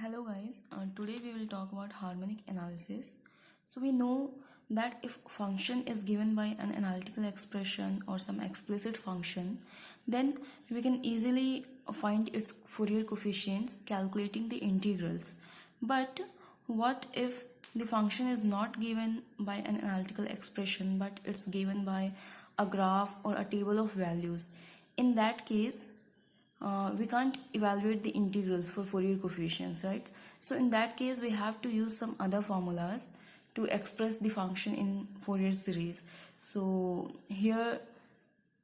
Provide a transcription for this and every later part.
Hello guys, today we will talk about harmonic analysis. So we know that if function is given by an analytical expression or some explicit function, then we can easily find its Fourier coefficients calculating the integrals. But what if the function is not given by an analytical expression but it's given by a graph or a table of values? In that case, we can't evaluate the integrals for Fourier coefficients, right? So in that case, we have to use some other formulas to express the function in Fourier series. So here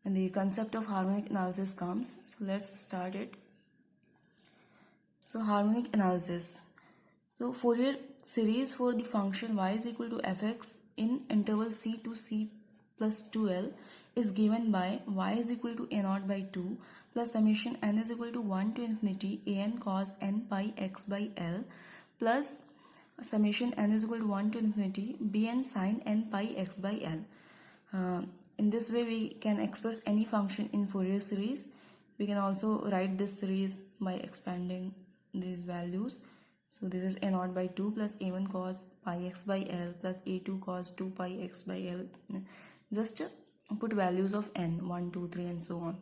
the concept of harmonic analysis comes. So let's start it. So harmonic analysis. So Fourier series for the function y is equal to fx in interval c to c plus 2l is given by y is equal to a naught by 2 plus summation n is equal to 1 to infinity an cos n pi x by l plus summation n is equal to 1 to infinity bn sin n pi x by l. In this way we can express any function in Fourier series. We can also write this series by expanding these values. So this is a naught by 2 plus a1 cos pi x by l plus a2 cos 2 pi x by l. Just put values of n 1, 2, 3 and so on,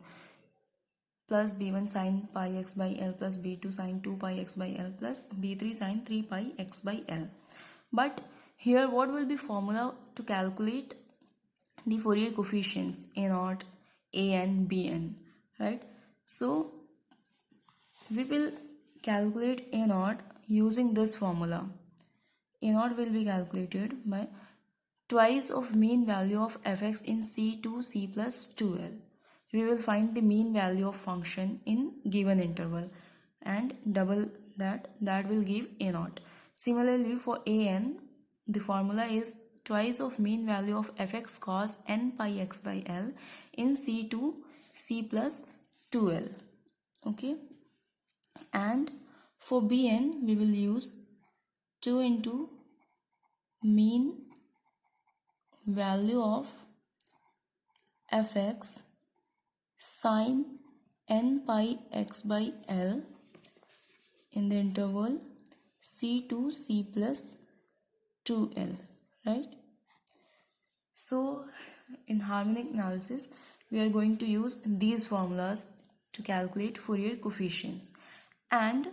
plus b1 sin pi x by l plus b2 sin 2 pi x by l plus b3 sin 3 pi x by l. But here what will be formula to calculate the Fourier coefficients a naught, an, bn, right? So we will calculate a naught using this formula. A naught will be calculated by twice of mean value of fx in c to c plus 2l. We will find the mean value of function in given interval and double that will give a naught. Similarly for an, the formula is twice of mean value of fx cos n pi x by l in c to c plus 2l. Okay, and for bn we will use 2 into mean value of fx sin n pi x by l in the interval c to c plus 2l, right? So in harmonic analysis we are going to use these formulas to calculate Fourier coefficients, and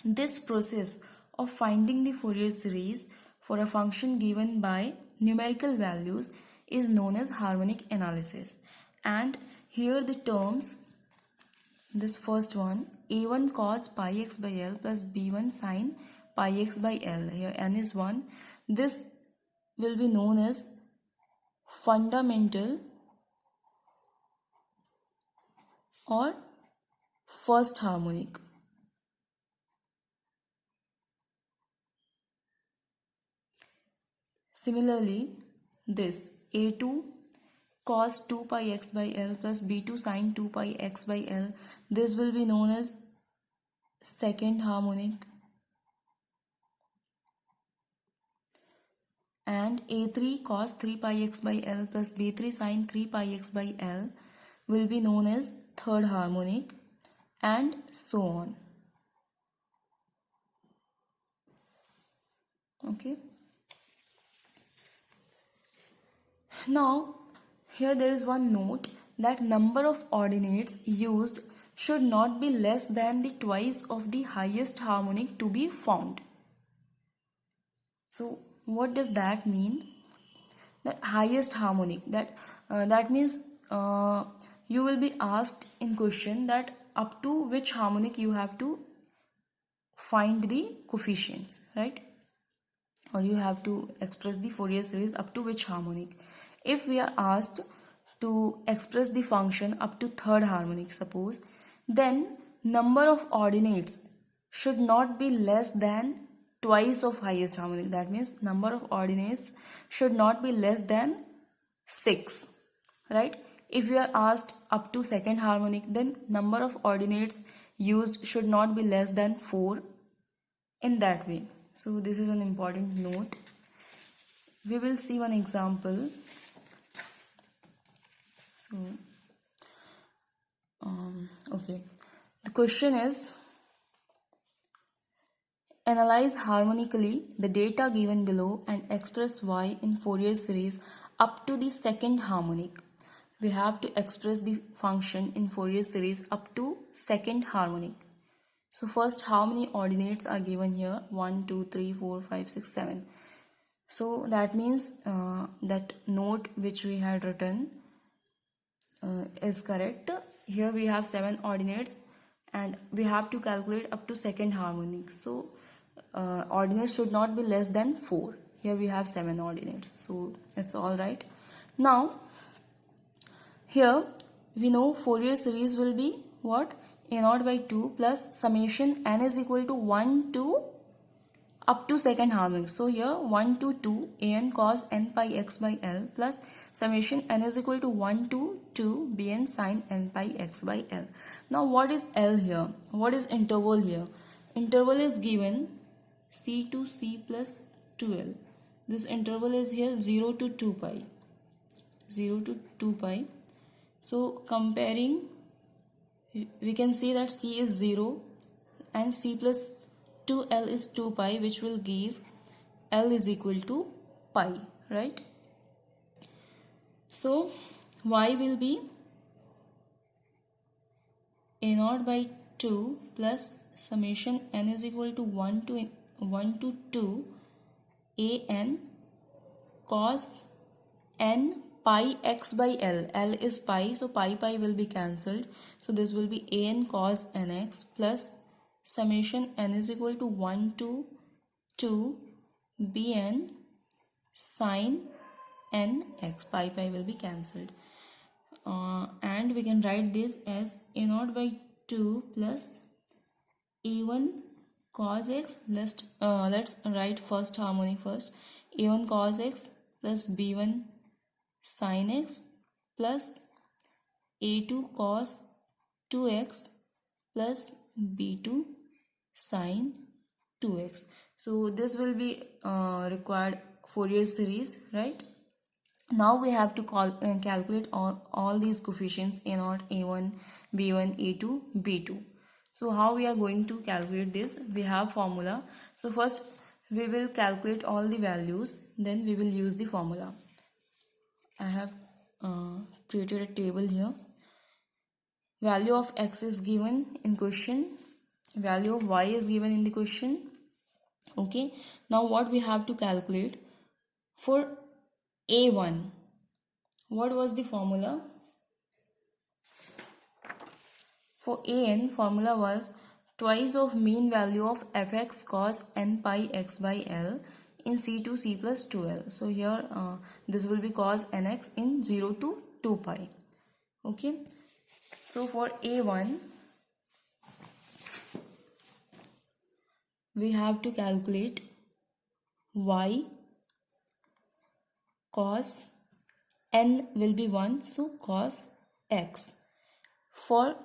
this process of finding the Fourier series for a function given by numerical values is known as harmonic analysis. And here the terms, this first one, a1 cos pi x by l plus b1 sin pi x by l, here n is 1, this will be known as fundamental or first harmonic. Similarly, this a2 cos 2 pi x by l plus b2 sin 2 pi x by l, this will be known as second harmonic. And a3 cos 3 pi x by l plus b3 sin 3 pi x by l will be known as third harmonic, and so on. Okay. Now here there is one note that number of ordinates used should not be less than the twice of the highest harmonic to be found. So what does that mean? That highest harmonic, that means you will be asked in question that up to which harmonic you have to find the coefficients, right? Or you have to express the Fourier series up to which harmonic. If we are asked to express the function up to third harmonic, suppose, then number of ordinates should not be less than twice of highest harmonic. That means number of ordinates should not be less than 6, right? If we are asked up to second harmonic, then number of ordinates used should not be less than 4, in that way. So this is an important note. We will see one example. So okay, the question is analyze harmonically the data given below and express y in Fourier series up to the second harmonic. We have to express the function in Fourier series up to second harmonic. So first, how many ordinates are given here? 1, 2, 3, 4, 5, 6, 7. So that means that note which we had written is correct. Here we have 7 ordinates and we have to calculate up to second harmonic. So ordinates should not be less than 4. Here we have 7 ordinates. So it's all right. Now here we know Fourier series will be what? A0 by 2 plus summation n is equal to 1 to up to second harmonic. So here 1 to 2 an cos n pi x by L plus summation n is equal to 1 to 2 bn sin n pi x by L. Now what is L here? What is interval here? Interval is given c to c plus 2L. This interval is here 0 to 2 pi. 0 to 2 pi. So comparing, we can see that c is 0 and c plus 2L is 2 pi, which will give L is equal to pi, right? So y will be a0 by 2 plus summation n is equal to 1 to 2 an cos n pi x by L. L is pi, so pi will be cancelled. So this will be an cos nx plus summation n is equal to 1 to 2 bn sin nx. Pi will be cancelled. And we can write this as a0 by 2 plus a1 cos x. Let's write first harmonic first. a1 cos x plus b1 sin x plus a2 cos 2x plus b2 sin 2x. So this will be required Fourier series, right? Now we have to calculate all these coefficients a0, a1, b1, a2, b2. So how we are going to calculate this? We have formula. So first we will calculate all the values, then we will use the formula. I have created a table here. Value of x is given in question. Value of y is given in the question. Okay. Now what we have to calculate? For a1, what was the formula? For an, formula was twice of mean value of fx cos n pi x by L in c to c plus 2L. So here this will be cos nx in 0 to 2 pi. Okay. So for a1, we have to calculate y cos n will be 1, so cos x. For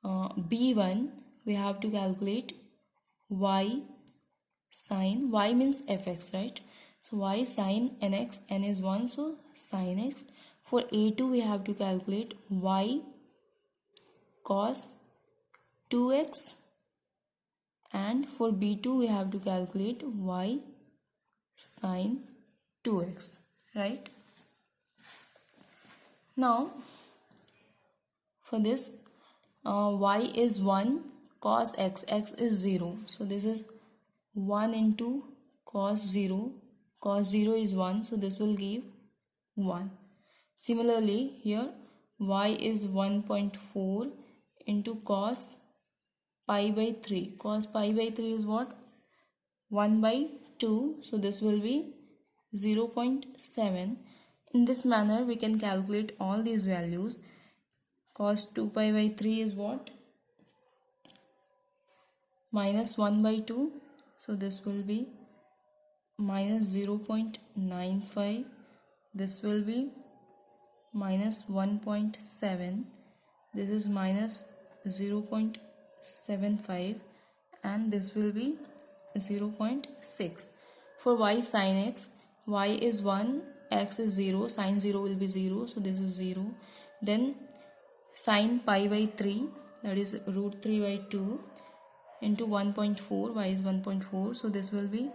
b1, we have to calculate y sin, y means fx, right? So y sin nx, n is 1, so sin x. For a2, we have to calculate y cos 2x, and for b2 we have to calculate y sin 2x, right? Now for this y is 1, cos x, x is 0, so this is 1 into cos 0. Cos 0 is 1, so this will give 1. Similarly here y is 1.4 into cos pi by 3. Cos pi by 3 is what? 1 by 2, so this will be 0.7. In this manner we can calculate all these values. Cos 2 pi by 3 is what? Minus 1 by 2, so this will be minus 0.95. This will be minus 1.7. This is minus 0.75, and this will be 0.6. For y sin x, y is 1, x is 0, sin 0 will be 0, so this is 0. Then sin pi by 3, that is root 3 by 2. into 1.4. Y is 1.4, so this will be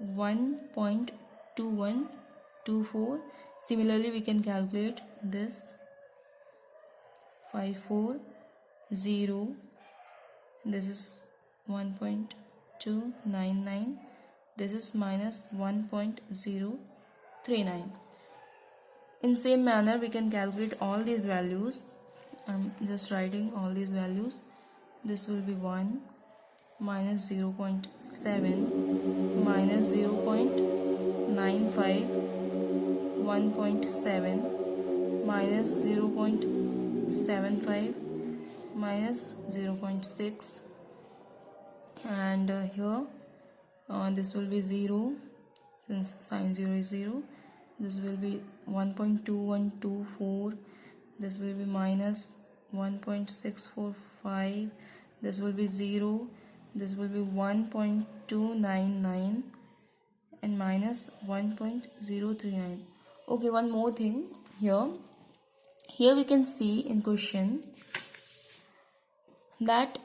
1.2124. Similarly, we can calculate this 540. This is 1.299. This is minus 1.039. In same manner, we can calculate all these values. I'm just writing all these values. This will be 1 minus 0.7 minus 0.95, 1.7 minus 0.75 minus 0.6, and here this will be 0, since sine 0 is 0. This will be 1.2124. This will be minus 1.645. This will be 0. This will be 1.299 and minus 1.039. Okay, one more thing here. Here we can see in question that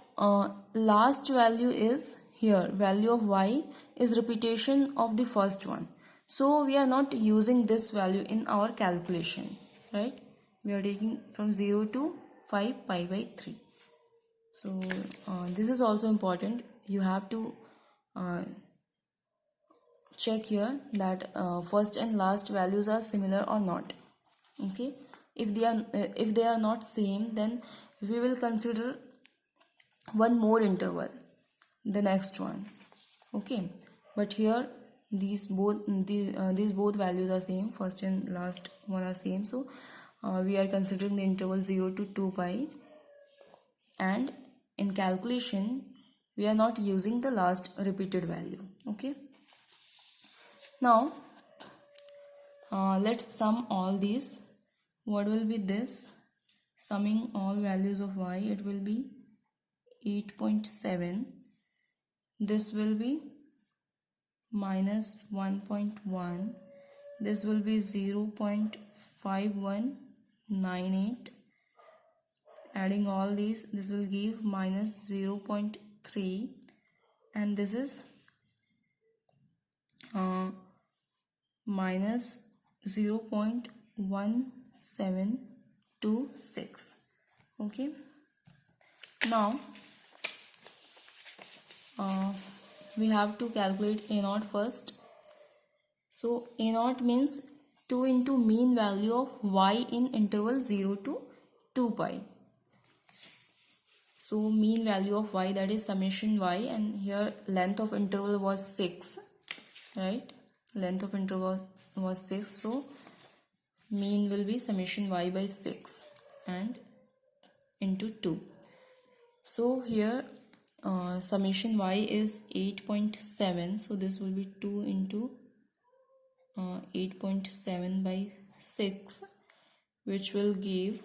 last value is here. Value of y is repetition of the first one. So we are not using this value in our calculation, right? We are taking from 0 to 5 pi by 3. So this is also important. You have to check here that first and last values are similar or not. Okay, if they are not same, then we will consider one more interval, the next one. Okay, but here these both values are same. First and last one are same, so we are considering the interval 0 to 2 pi, and in calculation we are not using the last repeated value. Okay, now let's sum all these. What will be this? Summing all values of y, it will be 8.7. This will be minus 1.1. This will be 0.5198. Adding all these, this will give minus 0.3, and this is minus 0.1726. Okay, now we have to calculate a naught first. So a naught means 2 into mean value of y in interval 0 to 2 pi. So mean value of y, that is summation y, and here length of interval was 6, right? Length of interval was 6, so mean will be summation y by 6 and into 2. So here summation y is 8.7, so this will be 2 into 8.7 by 6, which will give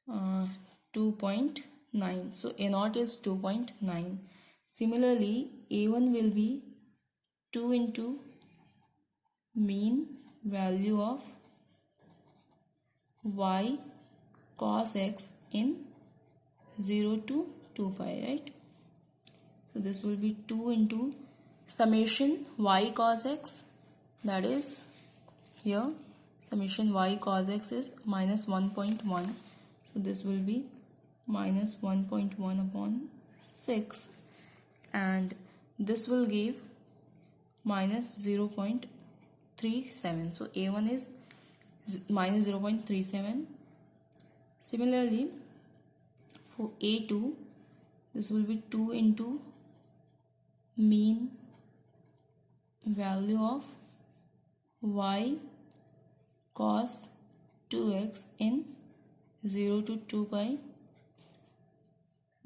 2.9. So a naught is 2.9. Similarly, a1 will be 2 into mean value of y cos x in 0 to 2 pi, right? So this will be 2 into summation y cos x, that is here summation y cos x is minus 1.1. So this will be minus 1.1 upon 6, and this will give minus 0.37. So a1 is minus 0.37. Similarly, for a2, this will be 2 into mean value of y cos 2x in 0 to 2 pi.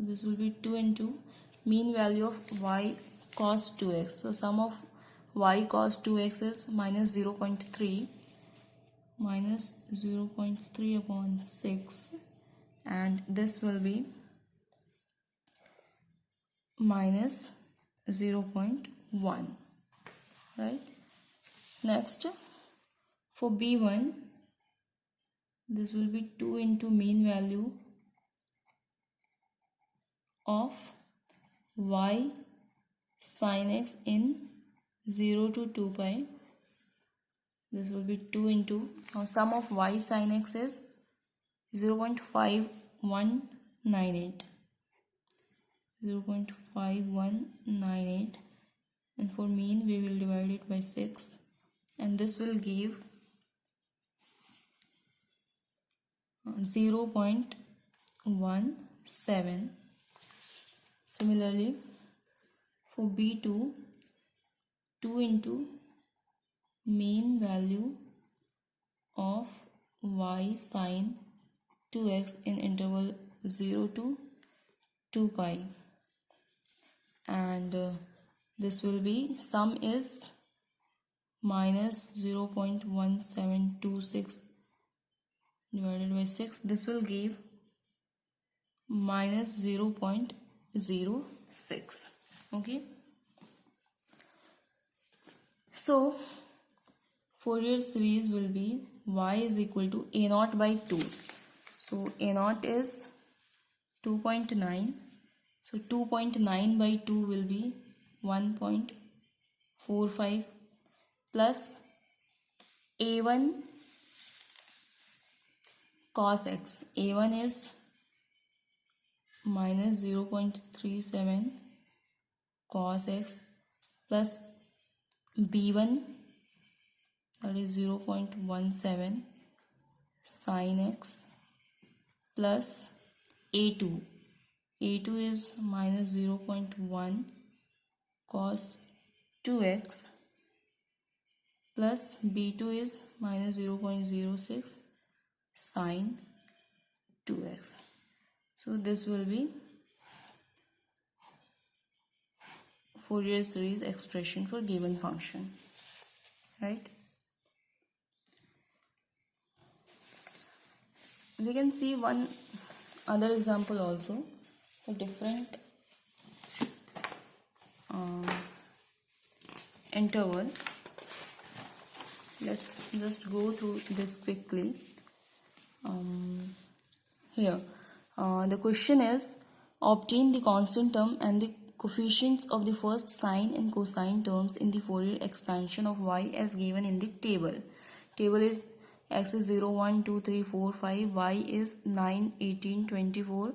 This will be 2 into mean value of y cos 2x. So sum of y cos 2x is minus 0.3, minus 0.3 upon 6, and this will be minus 0.1, right? Next, for b1, this will be 2 into mean value of y sin x in 0 to 2 pi. This will be 2 into, now sum of y sin x is 0.5198. 0.5198, and for mean we will divide it by 6, and this will give 0.17. Similarly, for B2, 2 into mean value of y sin 2x in interval 0 to 2 pi, and this will be, sum is minus 0.1726 divided by 6. This will give minus 0.06. Okay, so Fourier series will be y is equal to a naught by 2. So a naught is 2.9. So 2.9 by 2 will be 1.45 plus a1 cos x. a1 is minus 0.37 cos x plus b1, that is 0.17 sin x, plus a2. a2 is minus 0.1 cos 2x plus b2 is minus 0.06 sin 2x. So this will be Fourier series expression for given function, right? We can see one other example also, a different interval. Let's just go through this quickly. Here the question is, obtain the constant term and the coefficients of the first sine and cosine terms in the Fourier expansion of y as given in the table. Table is x is 0, 1, 2, 3, 4, 5, y is 9, 18, 24,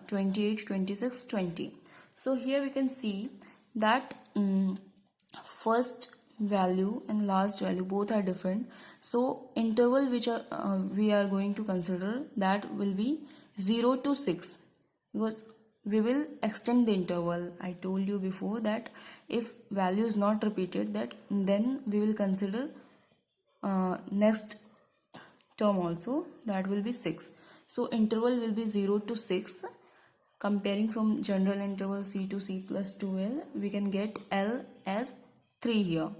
28, 26, 20. So here we can see that first value and last value both are different. So interval which we are going to consider, that will be 0 to 6, because we will extend the interval. I told you before that if value is not repeated, that then we will consider next term also, that will be 6. So interval will be 0 to 6. Comparing from general interval c to c plus 2l, we can get l as 3 here,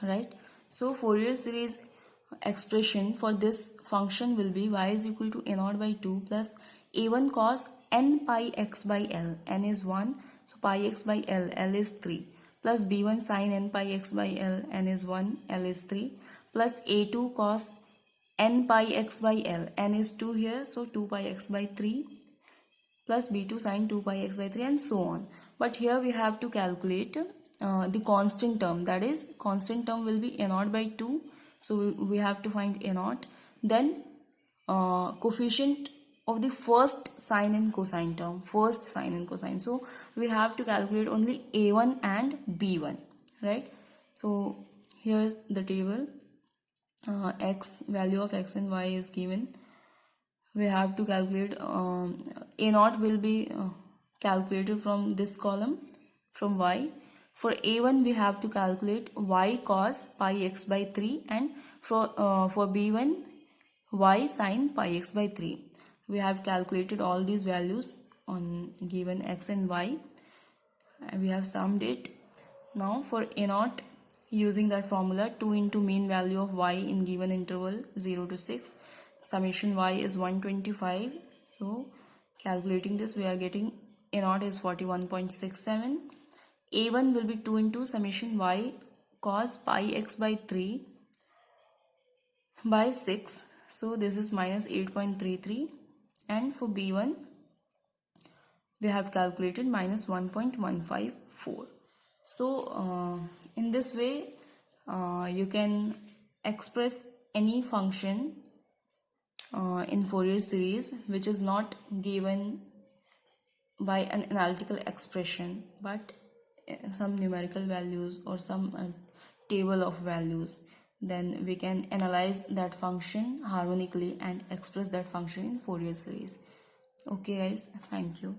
right? So Fourier series expression for this function will be y is equal to a naught by 2 plus a1 cos n pi x by l. N is 1, so pi x by l, l is 3, plus b1 sin n pi x by l, n is 1, l is 3, plus a2 cos n pi x by l, n is 2 here, so 2 pi x by 3, plus b2 sin 2 pi x by 3, and so on. But here we have to calculate the constant term, that is constant term will be a naught by 2, so we have to find a naught. Then coefficient of the first sine and cosine term, first sine and cosine, so we have to calculate only a1 and b1, right? So here's the table. X, value of x and y is given. We have to calculate a naught will be calculated from this column, from y. For a1 we have to calculate y cos pi x by 3, and for b1 y sin pi x by 3. We have calculated all these values on given x and y, and we have summed it. Now for a naught, using that formula, 2 into mean value of y in given interval 0 to 6, summation y is 125. So calculating this, we are getting a naught is 41.67. a1 will be 2 into summation y cos pi x by 3 by 6, so this is minus 8.33. And for b1, we have calculated minus 1.154. So in this way you can express any function in Fourier series which is not given by an analytical expression but some numerical values or some table of values. Then we can analyze that function harmonically and express that function in Fourier series. Okay guys, thank you.